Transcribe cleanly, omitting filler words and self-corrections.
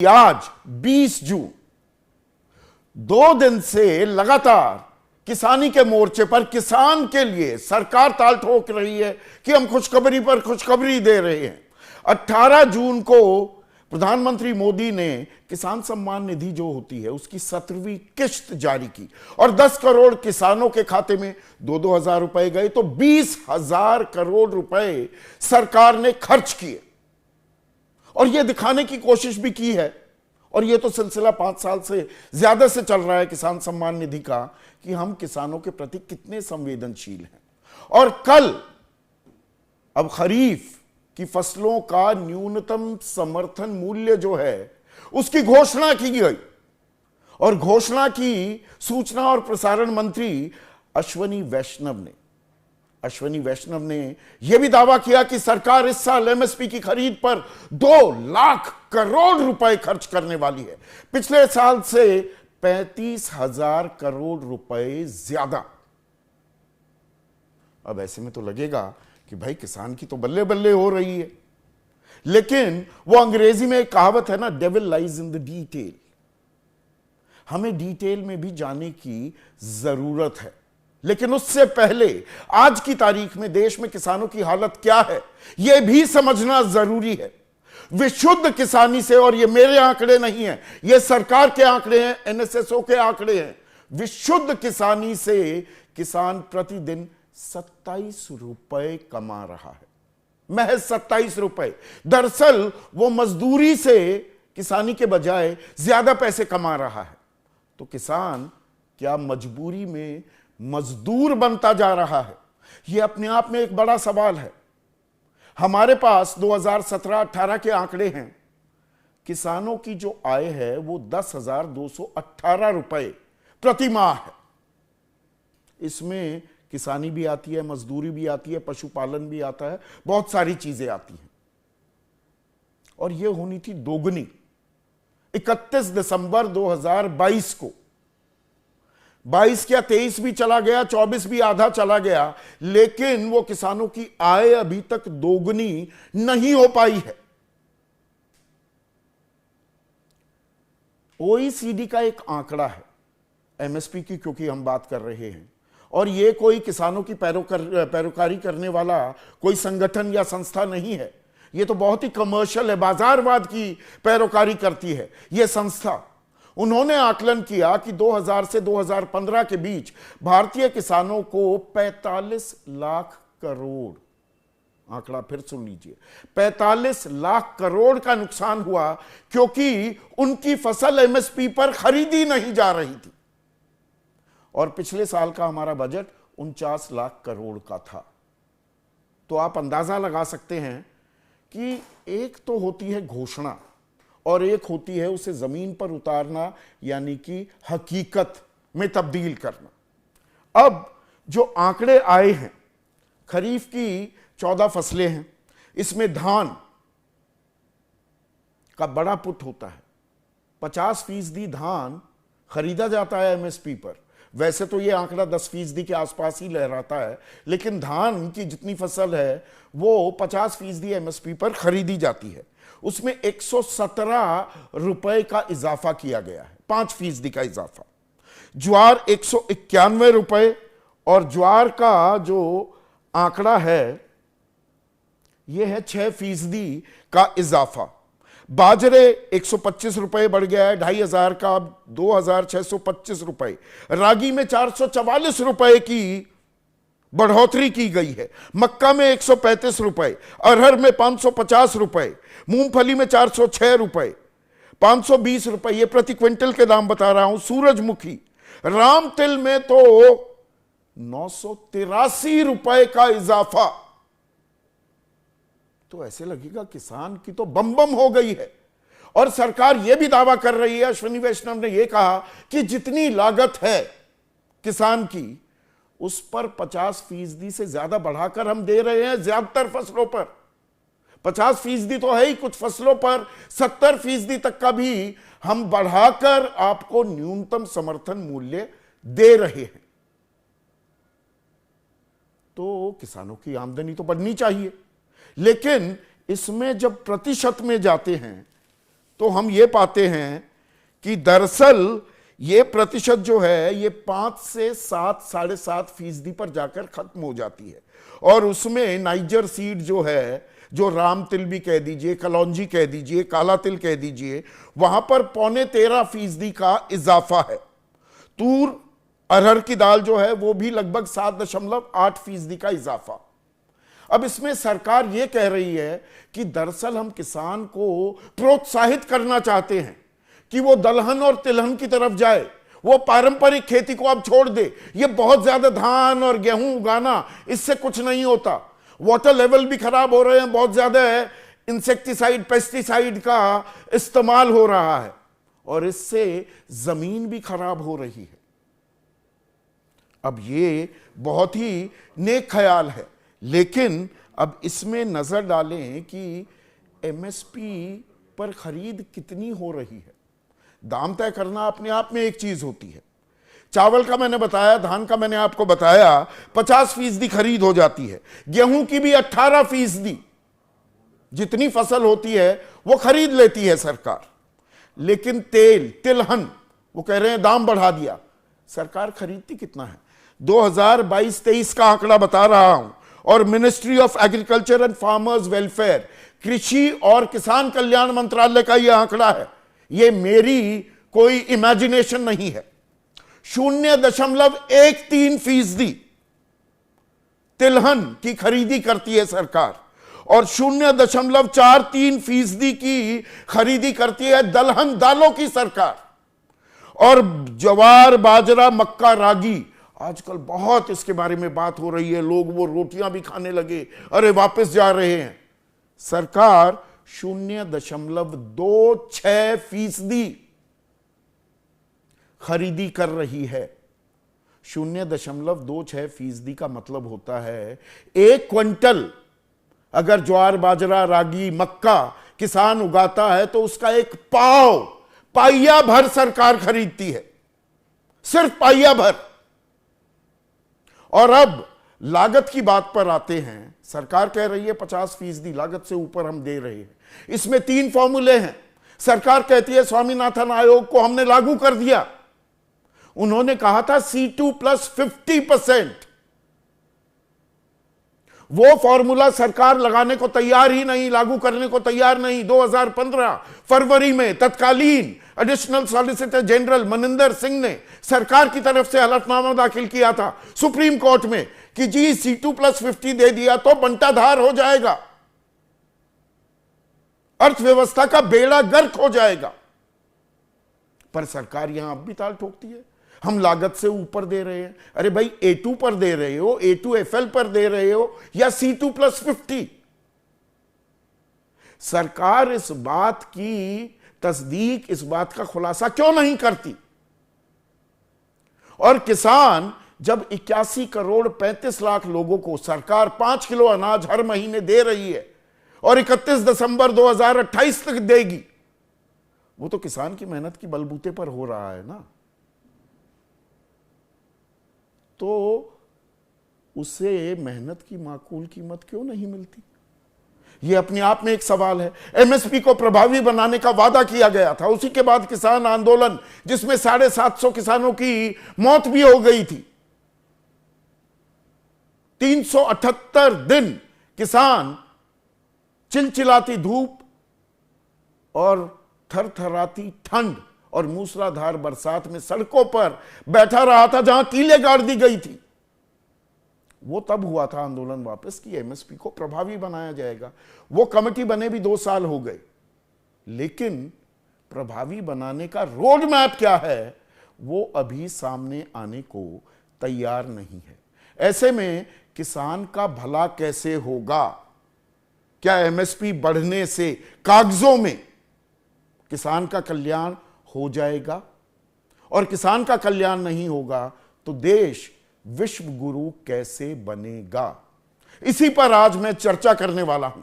आज 20 जून 2 दिन से लगातार किसानी के मोर्चे पर किसान के लिए सरकार ताल ठोक रही है कि हम खुशखबरी पर खुशखबरी दे रहे हैं। 18 जून को प्रधानमंत्री मोदी ने किसान सम्मान निधि जो होती है उसकी 17वीं किश्त जारी की और 10 करोड़ किसानों के खाते में 2-2 हजार रुपए गए, तो 20,000 करोड़ रुपए सरकार ने खर्च किए और यह दिखाने की कोशिश भी की है। और यह तो सिलसिला 5 साल से ज्यादा से चल रहा है किसान सम्मान निधि का, कि हम किसानों के प्रति कितने संवेदनशील हैं। और कल अब खरीफ की फसलों का न्यूनतम समर्थन मूल्य जो है उसकी घोषणा की गई और घोषणा की सूचना और प्रसारण मंत्री अश्विनी वैष्णव ने यह भी दावा किया कि सरकार इस साल एमएसपी की खरीद पर 2 लाख करोड़ रुपए खर्च करने वाली है, पिछले साल से 35,000 करोड़ रुपए ज्यादा। अब ऐसे में तो लगेगा कि भाई किसान की तो बल्ले बल्ले हो रही है, लेकिन वो अंग्रेजी में एक कहावत है ना, devil lies in the detail. हमें डिटेल में भी जाने की जरूरत है, लेकिन उससे पहले आज की तारीख में देश में किसानों की हालत क्या है यह भी समझना जरूरी है। विशुद्ध किसानी से, और ये मेरे आंकड़े नहीं हैं, ये सरकार के आंकड़े हैं, एनएसएसओ के आंकड़े हैं, विशुद्ध किसानी से किसान प्रतिदिन 27 रुपए कमा रहा है, महज 27 रुपए। दरअसल वो मजदूरी से किसानी के बजाय ज्यादा पैसे कमा रहा है। तो किसान क्या मजबूरी में मजदूर बनता जा रहा है? यह अपने आप में एक बड़ा सवाल है। हमारे पास 2017-18 के आंकड़े हैं। किसानों की जो आय है वो 10,218 रुपए प्रति माह है। इसमें किसानी भी आती है, मजदूरी भी आती है, पशुपालन भी आता है, बहुत सारी चीजें आती हैं। और यह होनी थी दोगुनी 31 दिसंबर 2022 को। 22 क्या 23 भी चला गया, 24 भी आधा चला गया, लेकिन वो किसानों की आय अभी तक दोगुनी नहीं हो पाई है। ओईसीडी का एक आंकड़ा है एमएसपी की, क्योंकि हम बात कर रहे हैं, और ये कोई किसानों की पैरोकारी करने वाला कोई संगठन या संस्था नहीं है। ये तो बहुत ही कमर्शियल है, बाजारवाद की पैरोकारी करती है यह संस्था। उन्होंने आकलन किया कि 2000 से 2015 के बीच भारतीय किसानों को 45 लाख करोड़, आंकड़ा फिर सुन लीजिए, 45 लाख करोड़ का नुकसान हुआ, क्योंकि उनकी फसल एमएसपी पर खरीदी नहीं जा रही थी। और पिछले साल का हमारा बजट 49 लाख करोड़ का था। तो आप अंदाजा लगा सकते हैं कि एक तो होती है घोषणा और एक होती है उसे जमीन पर उतारना, यानी कि हकीकत में तब्दील करना। अब जो आंकड़े आए हैं, खरीफ की 14 फसलें हैं, इसमें धान का बड़ा पुट होता है। 50% धान खरीदा जाता है एमएसपी पर। वैसे तो यह आंकड़ा 10% के आसपास ही लहराता है, लेकिन धान की जितनी फसल है वो 50% एमएसपी पर खरीदी जाती है। उसमें 117 रुपए का इजाफा किया गया है, 5% का इजाफा। ज्वार 191 रुपए, और ज्वार का जो आंकड़ा है यह है 6% का इजाफा। बाजरे 125 रुपए बढ़ गया है, 2,500 का अब 2,625 रुपए। रागी में 444 रुपए की बढ़ोतरी की गई है। मक्का में 135 रुपए, अरहर में 550 रुपए, मूंगफली में 406 रुपए, 520 रुपए, ये प्रति क्विंटल के दाम बता रहा हूं। सूरजमुखी, राम तिल में तो 983 रुपए का इजाफा। तो ऐसे लगेगा किसान की तो बम बम हो गई है। और सरकार यह भी दावा कर रही है, अश्विनी वैष्णव ने यह कहा कि जितनी लागत है किसान की उस पर 50% से ज्यादा बढ़ाकर हम दे रहे हैं ज्यादातर फसलों पर। 50% तो है ही, कुछ फसलों पर 70% तक का भी हम बढ़ाकर आपको न्यूनतम समर्थन मूल्य दे रहे हैं। तो किसानों की आमदनी तो बढ़नी चाहिए, लेकिन इसमें जब प्रतिशत में जाते हैं तो हम ये पाते हैं कि दरअसल ये प्रतिशत जो है ये 5 से 7, 7.5% पर जाकर खत्म हो जाती है। और उसमें नाइजर सीड जो है, जो राम तिल भी कह दीजिए, कलौंजी कह दीजिए, काला तिल कह दीजिए, वहां पर 13.25% का इजाफा है। तूर अरहर की दाल जो है वो भी लगभग 7.8% का इजाफा। अब इसमें सरकार ये कह रही है कि दरअसल हम किसान को प्रोत्साहित करना चाहते हैं कि वो दलहन और तिलहन की तरफ जाए, वो पारंपरिक खेती को अब छोड़ दे। ये बहुत ज्यादा धान और गेहूं उगाना, इससे कुछ नहीं होता। वाटर लेवल भी खराब हो रहे हैं, बहुत ज्यादा है, इंसेक्टिसाइड पेस्टिसाइड का इस्तेमाल हो रहा है और इससे जमीन भी खराब हो रही है। अब ये बहुत ही नेक ख्याल है, लेकिन अब इसमें नजर डालें कि एमएसपी पर खरीद कितनी हो रही है। दाम तय करना अपने आप में एक चीज होती है। चावल का मैंने बताया, धान का मैंने आपको बताया 50% खरीद हो जाती है, गेहूं की भी 18%। जितनी फसल होती है वो खरीद लेती है सरकार। लेकिन तेल, तिलहन, वो कह रहे हैं दाम बढ़ा दिया। सरकार खरीदती कितना है? 2022-23 का आंकड़ा बता रहा हूं, और ministry of agriculture and farmers welfare, कृषि और किसान कल्याण मंत्रालय का यह आंकड़ा है। ये मेरी कोई इमेजिनेशन नहीं है। 0.13% तिलहन की खरीदी करती है सरकार और 0.43% की खरीदी करती है दलहन दालों की सरकार। और ज्वार, बाजरा, मक्का, रागी, आजकल बहुत इसके बारे में बात हो रही है। लोग वो रोटियां भी खाने लगे, अरे वापस जा रहे हैं। सरकार 0.26% खरीदी कर रही है। 0.26% का मतलब होता है 1 क्विंटल अगर ज्वार, बाजरा, रागी, मक्का किसान उगाता है तो उसका एक पाइया भर सरकार खरीदती है, सिर्फ पाइया भर। और अब लागत की बात पर आते हैं। सरकार कह रही है 50% लागत से ऊपर हम दे रहे हैं। इसमें 3 फॉर्मूले हैं। सरकार कहती है स्वामीनाथन आयोग को हमने लागू कर दिया। उन्होंने कहा था C2 + 50%। वो फॉर्मूला सरकार लगाने को तैयार ही नहीं, लागू करने को तैयार नहीं। 2015 फरवरी में तत्कालीन additional solicitor general Maninder Singh ने सरकार की तरफ से हलफनामा दाखिल किया था सुप्रीम कोर्ट में कि जी C2 + 50 दे दिया तो बंटाधार हो जाएगा, अर्थव्यवस्था का बेड़ा गर्क हो जाएगा। पर सरकार यहां अब भी ताल ठोकती है, हम लागत से ऊपर दे रहे हैं। अरे भाई, A2 पर दे रहे हो, A2FL पर दे रहे हो या C2 + 50? सरकार इस बात की तस्दीक, इस बात का खुलासा क्यों नहीं करती? और किसान जब 81 करोड़ 35 लाख लोगों को सरकार 5 किलो अनाज हर महीने दे रही है और 31 दिसंबर 2028 तक देगी, वो तो किसान की मेहनत की बलबूते पर हो रहा है ना। तो उसे मेहनत की माकूल कीमत क्यों नहीं मिलती? यह अपने आप में एक सवाल है। एमएसपी को प्रभावी बनाने का वादा किया गया था, उसी के बाद किसान आंदोलन, जिसमें 750 किसानों की मौत भी हो गई थी। 378 दिन किसान चिलचिलाती धूप और थरथराती ठंड और मूसलाधार बरसात में सड़कों पर बैठा रहा था जहां कीलें गाड़ दी गई थी। वो तब हुआ था आंदोलन वापस कि एमएसपी को प्रभावी बनाया जाएगा। वो कमेटी बने भी 2 साल हो गए, लेकिन प्रभावी बनाने का रोड मैप क्या है वो अभी सामने आने को तैयार नहीं है। ऐसे में किसान का भला कैसे होगा? क्या एमएसपी बढ़ने से कागजों में किसान का कल्याण हो जाएगा? और किसान का कल्याण नहीं होगा तो देश विश्व गुरु कैसे बनेगा? इसी पर आज मैं चर्चा करने वाला हूं।